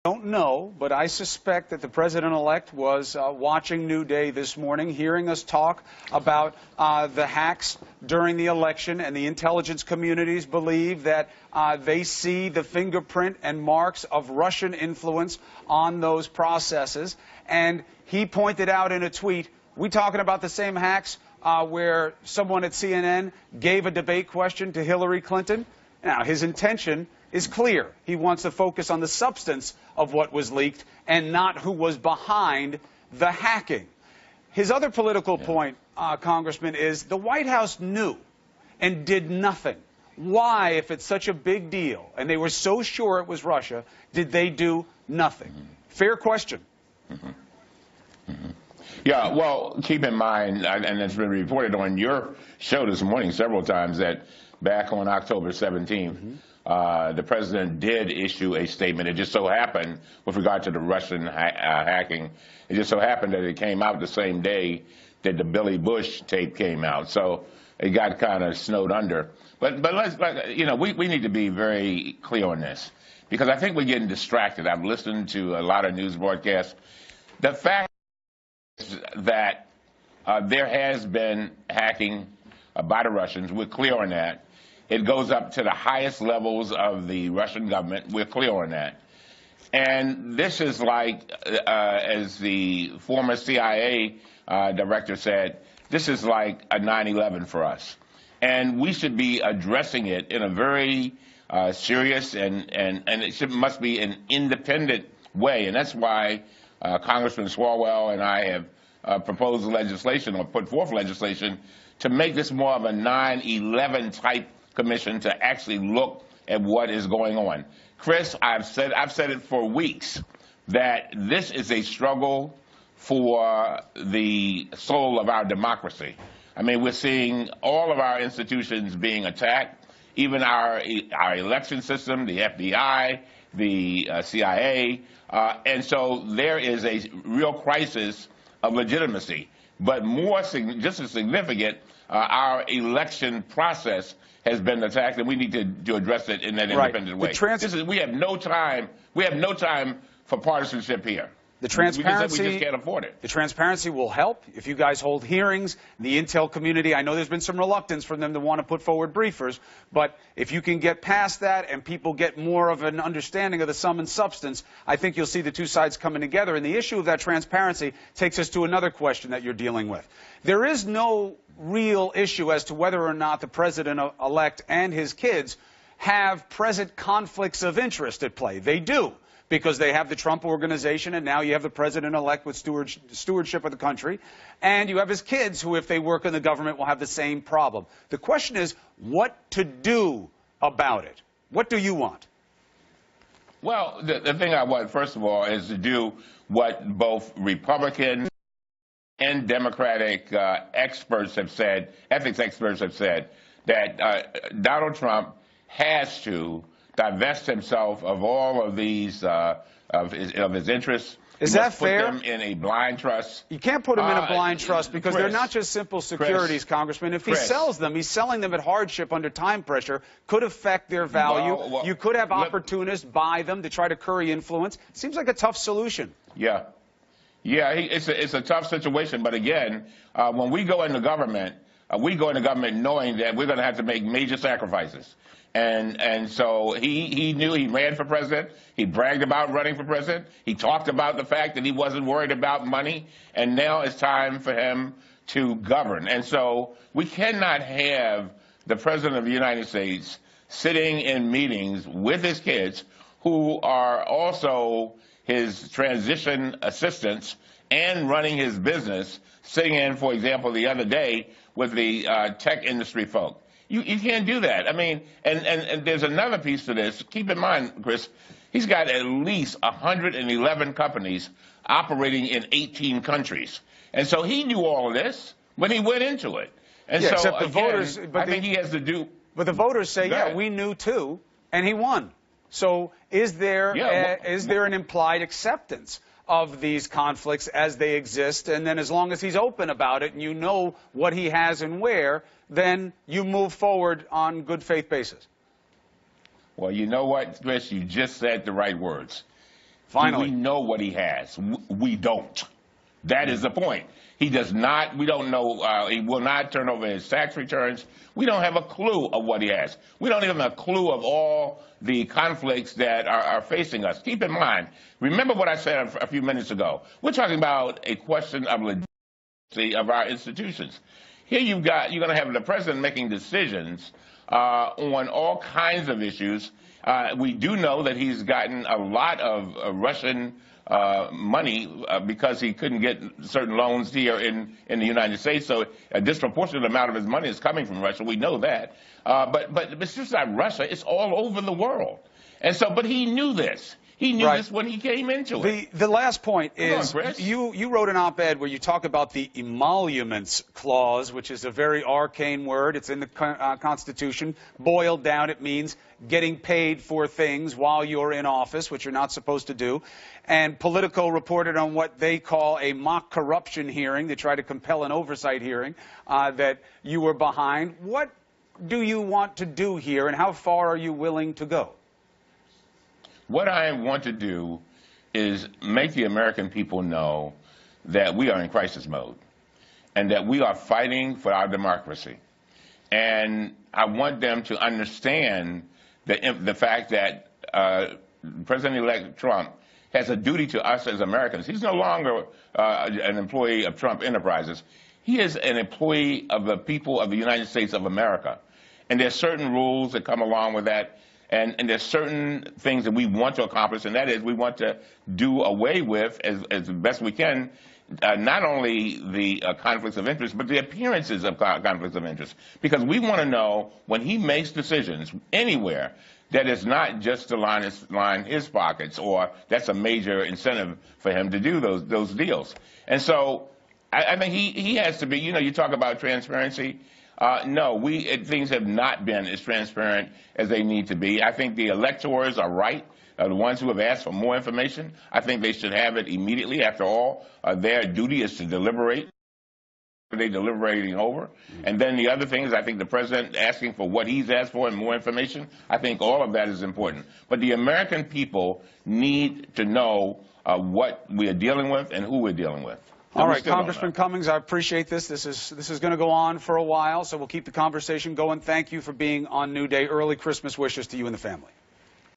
Don't know, but I suspect that the president-elect was watching New Day this morning, hearing us talk about the hacks during the election, and the intelligence communities believe that they see the fingerprint and marks of Russian influence on those processes. And he pointed out in a tweet, we talking about the same hacks where someone at CNN gave a debate question to Hillary Clinton? Now, his intention is clear. He wants to focus on the substance of what was leaked and not who was behind the hacking. His other political point, Congressman, is the White House knew and did nothing. Why, if it's such a big deal, and they were so sure it was Russia, did they do nothing? Fair question. Yeah, well, keep in mind, and it's been reported on your show this morning several times, that back on October 17th, the president did issue a statement. It just so happened, with regard to the Russian hacking, it just so happened that it came out the same day that the Billy Bush tape came out. So it got kind of snowed under. But let's, you know, we need to be very clear on this, because I think we're getting distracted. I've listened to a lot of news broadcasts. The fact is that there has been hacking by the Russians. We're clear on that. It goes up to the highest levels of the Russian government. We're clear on that. And this is like, as the former CIA director said, this is like a 9/11 for us. And we should be addressing it in a very serious and it must be an independent way. And that's why Congressman Swalwell and I have proposed legislation, or put forth legislation, to make this more of a 9/11 type commission to actually look at what is going on. Chris, I've said it for weeks that this is a struggle for the soul of our democracy. I mean, we're seeing all of our institutions being attacked, even our election system, the FBI, the CIA, and so there is a real crisis of legitimacy. But just as significant, our election process has been attacked, and we need to address it in that independent way. We have no time. We have no time for partisanship here. The transparency, we just can't afford it. The transparency will help if you guys hold hearings. The intel community, I know there's been some reluctance from them to want to put forward briefers, but if you can get past that and people get more of an understanding of the sum and substance, I think you'll see the two sides coming together. And the issue of that transparency takes us to another question that you're dealing with. There is no real issue as to whether or not the president-elect and his kids have present conflicts of interest at play. They do, because they have the Trump organization, and now you have the president-elect with stewardship of the country, and you have his kids who, if they work in the government, will have the same problem. The question is what to do about it. What do you want? Well, the thing I want, first of all, is to do what both Republican and Democratic experts have said, ethics experts have said, that Donald Trump has to divest himself of all of these of his interests. Is that fair? Put them in a blind trust. You can't put them in a blind trust, because Chris, they're not just simple securities, Congressman. If he sells them, he's selling them at hardship under time pressure. Could affect their value. Well, you could have opportunists buy them to try to curry influence. Seems like a tough solution. Yeah. Yeah, it's a tough situation. But again, when we go into government, knowing that we're going to have to make major sacrifices. And so he knew. He ran for president. He bragged about running for president. He talked about the fact that he wasn't worried about money. And now it's time for him to govern. And so we cannot have the president of the United States sitting in meetings with his kids, who are also his transition assistants and running his business, sitting in, for example, the other day with the tech industry folk. You can't do that. I mean, and there's another piece to this. Keep in mind, Chris, he's got at least 111 companies operating in 18 countries. And so he knew all of this when he went into it. And yeah, so, except the again, voters, I think he has to do. But the voters say, yeah, we knew too, and he won. So is there an implied acceptance of these conflicts as they exist? And then as long as he's open about it and you know what he has and where, then you move forward on good faith basis. Well, you know what, Chris? You just said the right words. Finally. We know what he has. We don't. That is the point. He does not, we don't know, he will not turn over his tax returns. We don't have a clue of what he has. We don't even have a clue of all the conflicts that are facing us. Keep in mind, remember what I said a few minutes ago. We're talking about a question of legitimacy of our institutions. Here you're going to have the president making decisions on all kinds of issues. We do know that he's gotten a lot of Russian money because he couldn't get certain loans here in the United States. So a disproportionate amount of his money is coming from Russia. We know that. But it's just not Russia. It's all over the world. And so, but he knew this. He knew this when he came into it. The last point is, you wrote an op-ed where you talk about the emoluments clause, which is a very arcane word. It's in the Constitution. Boiled down, it means getting paid for things while you're in office, which you're not supposed to do. And Politico reported on what they call a mock corruption hearing. They try to compel an oversight hearing that you were behind. What do you want to do here, and how far are you willing to go? What I want to do is make the American people know that we are in crisis mode and that we are fighting for our democracy. And I want them to understand the fact that President-elect Trump has a duty to us as Americans. He's no longer an employee of Trump Enterprises. He is an employee of the people of the United States of America. And there's certain rules that come along with that. And there's certain things that we want to accomplish, and that is we want to do away with, as best we can, not only the conflicts of interest, but the appearances of conflicts of interest. Because we want to know when he makes decisions anywhere that it's not just to line his pockets, or that's a major incentive for him to do those deals. And so I think he has to be, you talk about transparency. No, things have not been as transparent as they need to be. I think the electors are right, the ones who have asked for more information. I think they should have it immediately. After all, their duty is to deliberate. They're deliberating over. And then the other thing is, I think the president asking for what he's asked for and more information, I think all of that is important. But the American people need to know what we are dealing with and who we're dealing with. All right, Congressman Cummings, I appreciate this. This is going to go on for a while, so we'll keep the conversation going. Thank you for being on New Day. Early Christmas wishes to you and the family.